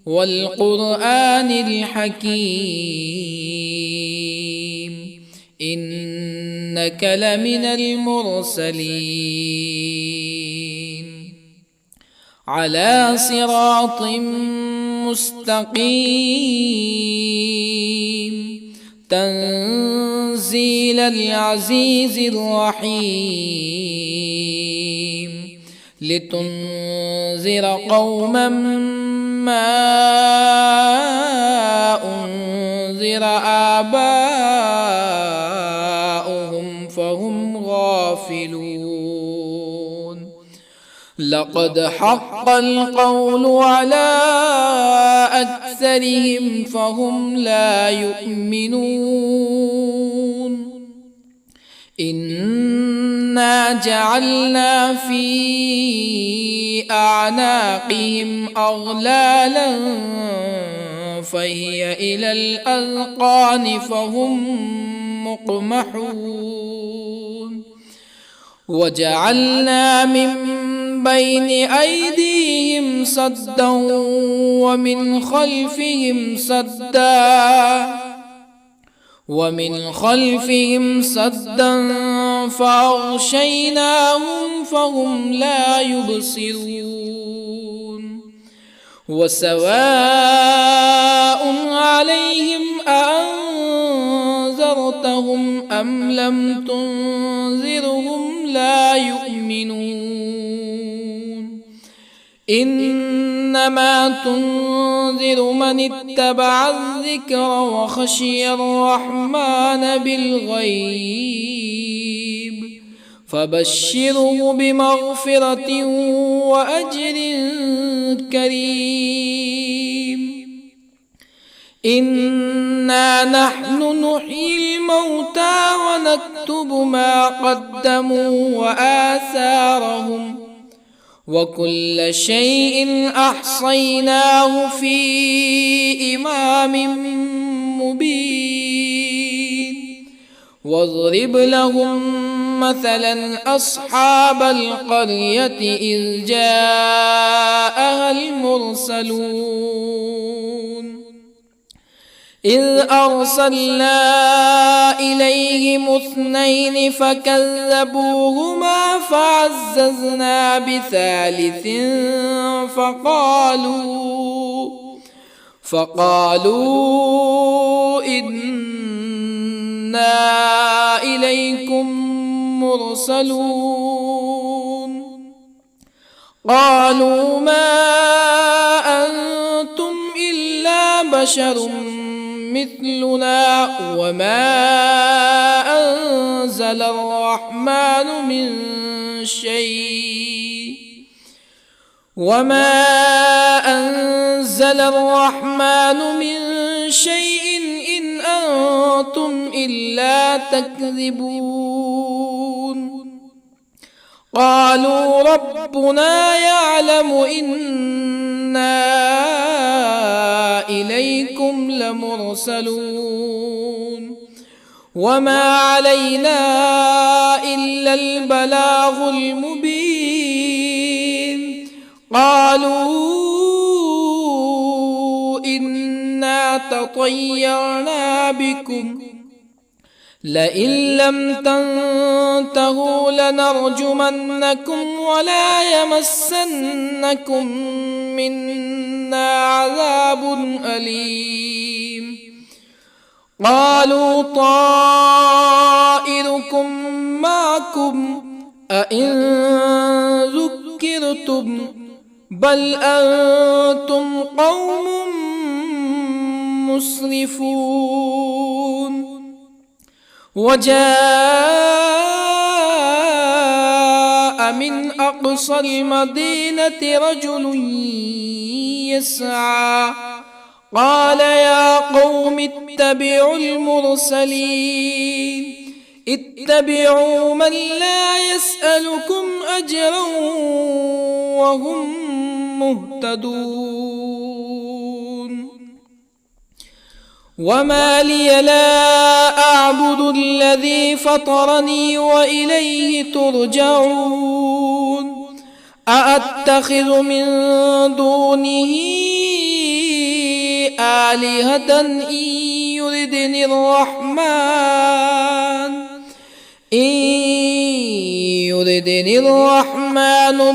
والقرآن الحكيم إنك لمن المرسلين على صراط مستقيم تنزيل العزيز الرحيم لتنذر قوما ما أنذر آباؤهم فهم غافلون لقد حق القول على أكثرهم فهم لا يؤمنون إنا جعلنا في أعناقهم أغلالا فهي إلى الأذقان فهم مقمحون وجعلنا من بين أيديهم سدا ومن خلفهم سدا فأغشيناهم فهم لا يبصرون وسواء عليهم أأنذرتهم أم لم تنذرهم لا يؤمنون إنما تنذر من اتبع الذكر وخشي الرحمن بالغيب فبشره بمغفرة وأجر كريم إنا نحن نحيي الموتى ونكتب ما قدموا وآثارهم وكل شيء أحصيناه في إمام مبين واضرب لهم مثلا أصحاب القرية إذ جاءها المرسلون إذ أرسلنا إليهم اثنين فكذبوهما فعززنا بثالث فقالوا إنا إليكم مرسلون قالوا ما أنتم إلا بشر مثلنا وما أنزل الرحمن من شيء إن أنتم إلا تكذبون قالوا ربنا يعلم إنا إليكم لمرسلون وما علينا إلا البلاغ المبين قالوا إنا تطيرنا بكم لئن لم تنتهوا لنرجمنكم ولا يمسنكم منا عذاب أليم قالوا طائركم معكم أئن ذكرتم بل أنتم قوم مسرفون وجاء من أقصى المدينة رجل يسعى قال يا قوم اتبعوا المرسلين اتبعوا من لا يسألكم أجرا وهم مهتدون وما لي لا أعبد الذي فطرني وإليه ترجعون أأتخذ من دونه آلهة إن يردني الرحمن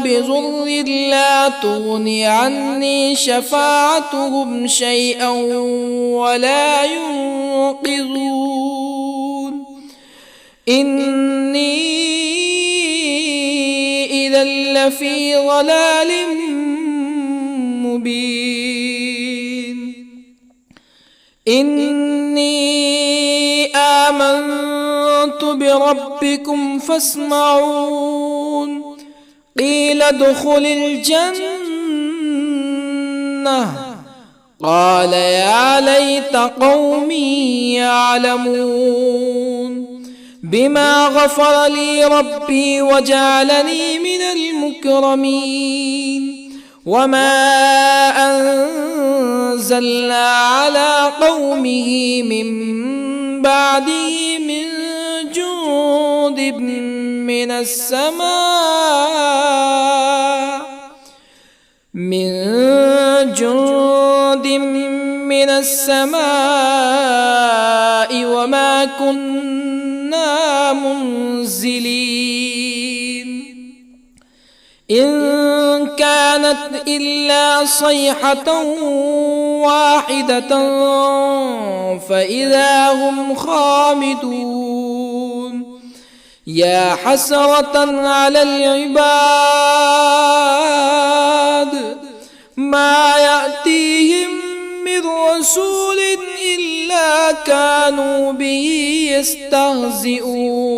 بضر لا تغني عني شفاعتهم شيئا ولا ينقذون إني إذا لفي ضلال مبين إني آمنت بربكم فاسمعون قيل ادخل الجنة قال يا ليت قومي يعلمون بما غفر لي ربي وجعلني من المكرمين وما أنزلنا على قومه من بعده من جند من السماء وما كنا منزلين إن كانت إلا صيحة واحدة فإذا هم خامدون يا حسرة على العباد ما يأتيهم من رسول إلا كانوا به يستهزئون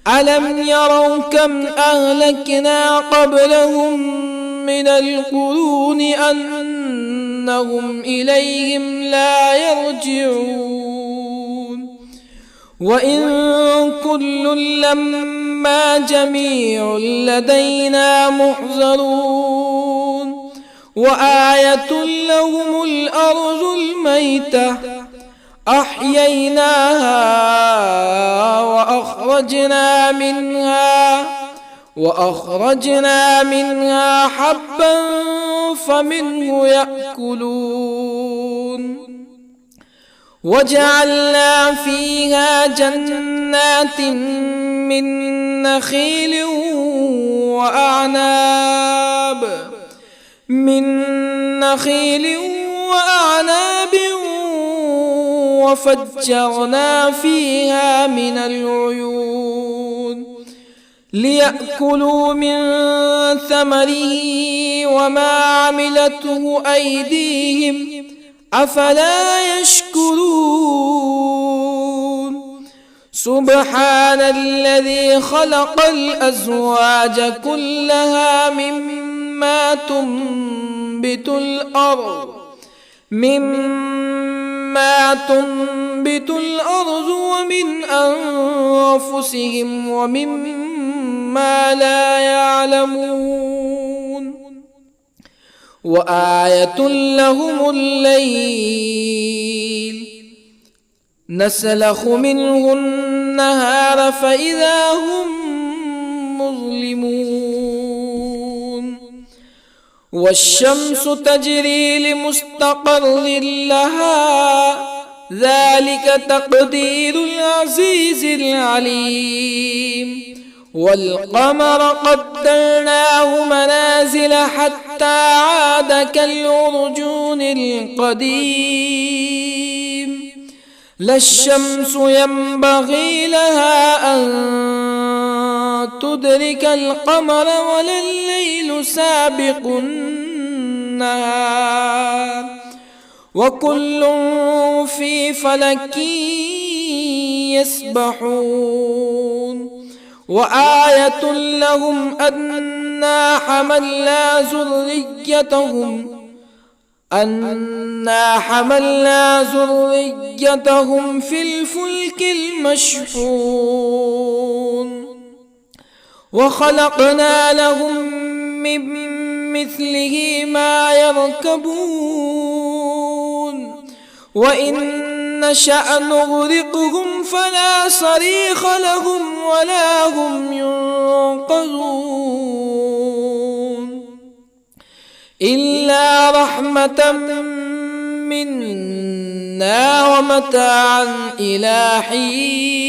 ألم يروا كم أهلكنا قبلهم من القرون أنهم إليهم لا يرجعون وإن كل لما جميع لدينا محضرون وآية لهم الأرض الميتة أحييناها وأخرجنا منها حبا فمنه يأكلون وجعلنا فيها جنات من نخيل وأعناب وفجرنا فيها من العيون ليأكلوا من ثمره وما عملته أيديهم أفلا يشكرون سبحان الذي خلق الأزواج كلها مما تنبت الأرض ومن أنفسهم ومما لا يعلمون وآية لهم الليل نسلخ منه النهار فإذا هم مظلمون والشمس تجري لمستقر لها ذلك تقدير العزيز العليم والقمر قدرناه منازل حتى عاد كالعرجون القديم لا الشمس ينبغي لها أن تدرك القمر ولا الليل سابق النهار وكل في فلك يسبحون وآية لهم أنا حملنا ذريتهم في الفلك المشحون وخلقنا لهم من مثله ما يركبون وإن نشأ نغرقهم فلا صريخ لهم ولا هم ينقذون إلا رحمة منا ومتاعا إلى حين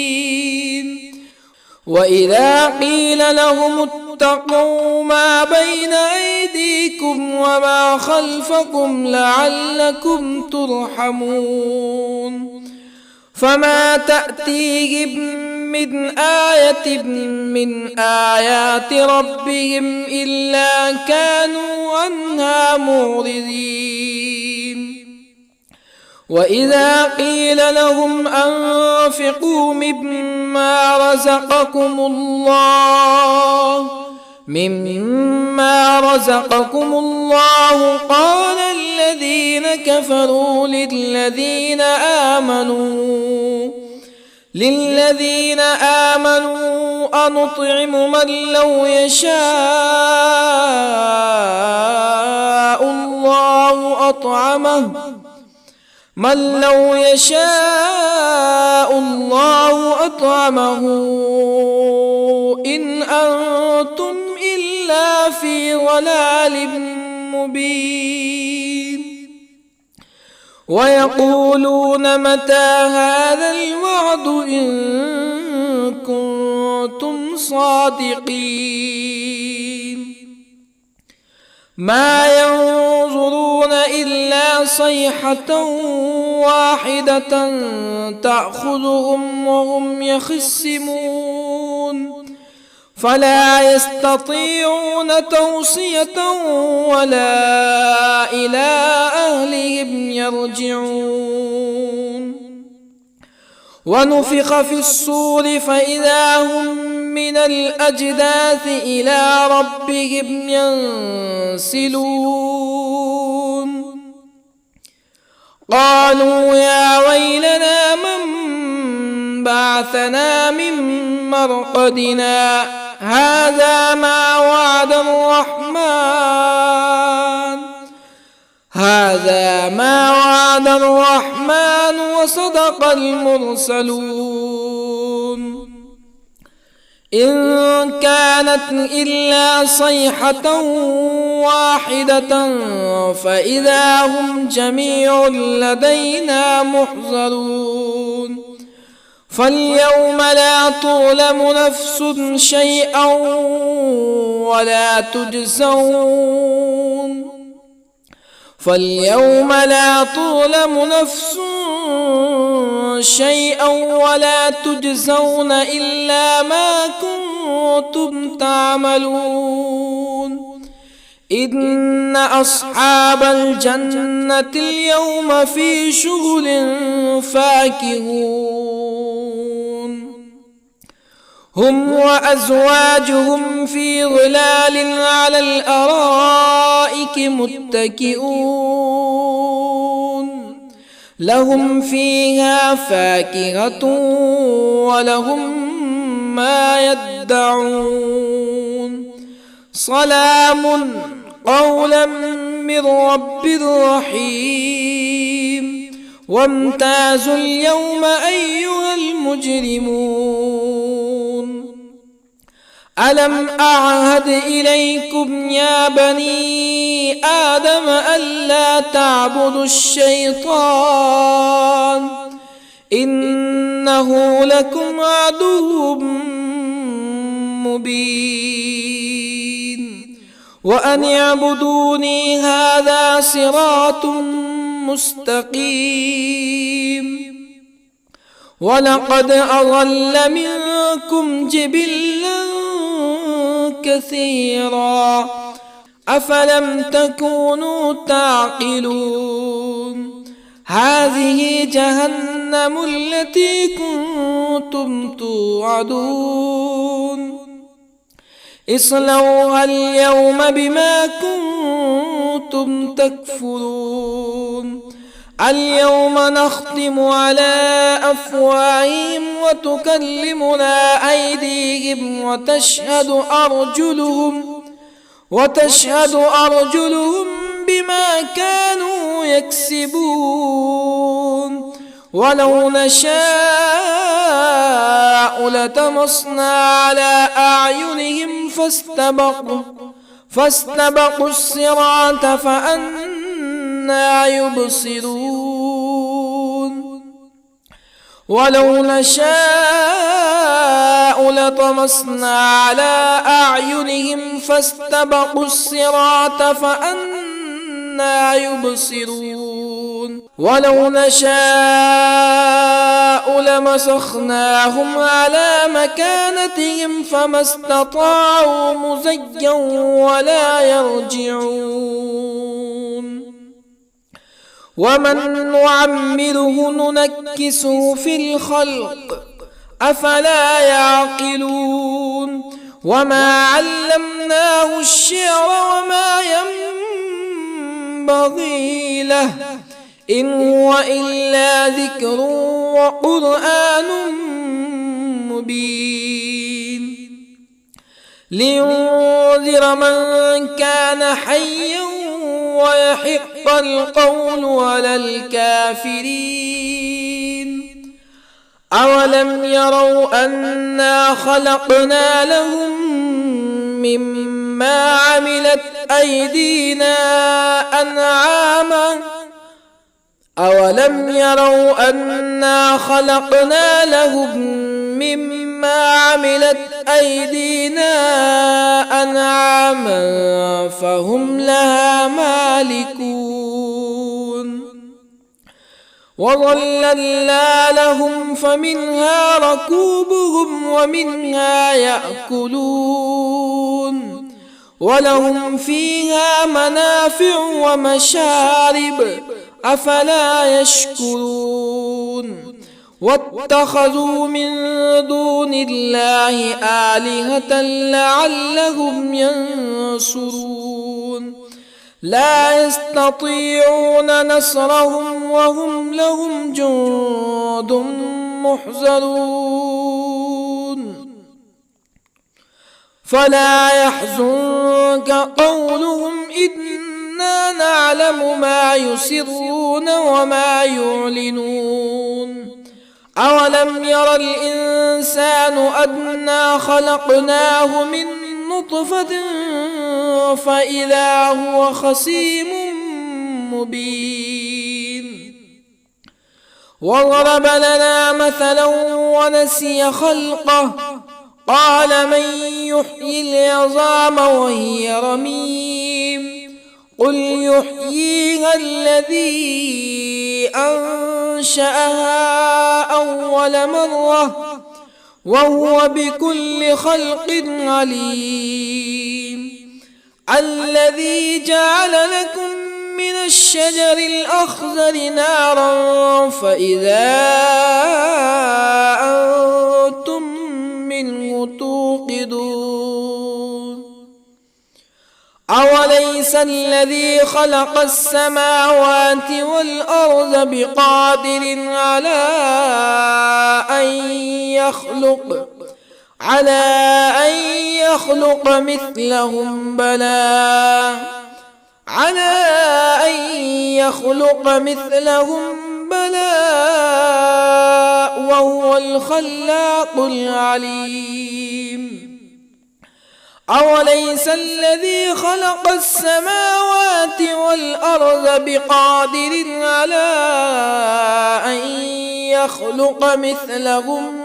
وإذا قيل لهم اتقوا ما بين أيديكم وما خلفكم لعلكم ترحمون فما تأتيهم من آية من آيات ربهم إلا كانوا عنها معرضين وإذا قيل لهم أنفقوا مما رزقكم الله قال الذين كفروا للذين آمنوا أنطعم من لو يشاء الله أطعمه إن أنتم إلا في ضلال مبين ويقولون متى هذا الوعد إن كنتم صادقين ما ينظرون إلا صيحة واحدة تأخذهم وهم يخصمون فلا يستطيعون توصية ولا إلى أهلهم يرجعون ونفخ في الصور فإذا هم من الأجداث إلى ربهم ينسلون قالوا يا ويلنا من بعثنا من مرقدنا هذا ما وعد الرحمن وصدق المرسلون إن كانت إلا صيحة واحدة فإذا هم جميع لدينا محضرون فاليوم لا تظلم نفس شيئا ولا تجزون إلا ما كنتم تعملون إن أصحاب الجنة اليوم في شغل فاكهون هم وأزواجهم في ظلال على الأرائك متكئون لهم فيها فاكهة ولهم ما يدعون سلام قولا من رب رحيم وامتازوا اليوم أيها المجرمون ألم أعهد إليكم يا بني آدم ألا تعبدوا الشيطان إنه لكم عدو مبين وأن اعبدوني هذا صراط مستقيم ولقد أضل منكم جبلا كثيرا أفلم تكونوا تعقلون هذه جهنم التي كنتم توعدون اصلوها اليوم بما كنتم تكفرون اليوم نختم على أفواههم وتكلمنا أيديهم وتشهد أرجلهم بما كانوا يكسبون ولو نشاء لطمسنا على أعينهم فاستبقوا الصراط فأنى يبصرون ولو نشاء لطمسنا على أعينهم فاستبقوا الصراط فأنى يبصرون ولو نشاء لمسخناهم على مكانتهم فما استطاعوا مزيا ولا يرجعون ومن نعمره ننكسه في الخلق أفلا يعقلون وما علمناه الشعر وما ينبغي له إن هو إلا ذكر وقرآن مبين لينذر من كان حيا ويحق القول على الكافرين أولم يروا أنا خلقنا لهم مما عملت أيدينا أنعاما أولم يروا أنا خلقنا لهم مما عملت أيدينا أنعاما فهم لها مالكون وظللنا لهم فمنها ركوبهم ومنها يأكلون ولهم فيها منافع ومشارب أفلا يشكرون واتخذوا من دون الله آلهة لعلهم ينصرون لا يستطيعون نصرهم وهم لهم جند محضرون فلا يحزنك قولهم إنا نعلم ما يسرون وما يعلنون أولم ير الإنسان أنا خلقناه من نطفة فإذا هو خصيم مبين وضرب لنا مثلا ونسي خلقه قال من يحيي العظام وهي رميم قل يحييها الذي أنشأها أول مرة وهو بكل خلق عليم الذي جعل لكم من الشجر الأخضر نارا فإذا أنتم منه توقدون أوليس الذي خلق السماوات والأرض بقادر على أن يخلق مثلهم بلى وهو الخلاق العليم أوليس الذي خلق السماوات والأرض بقادر على أن يخلق مثلهم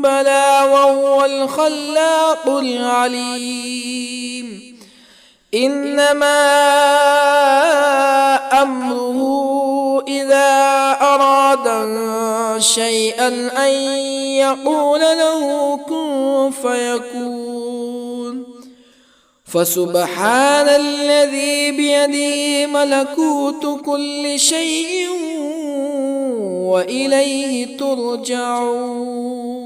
بلى وهو الخلاق العليم إنما أمره إذا أراد شيئا أن يقول له كن فيكون فسبحان الذي بيده ملكوت كل شيء وإليه ترجعون.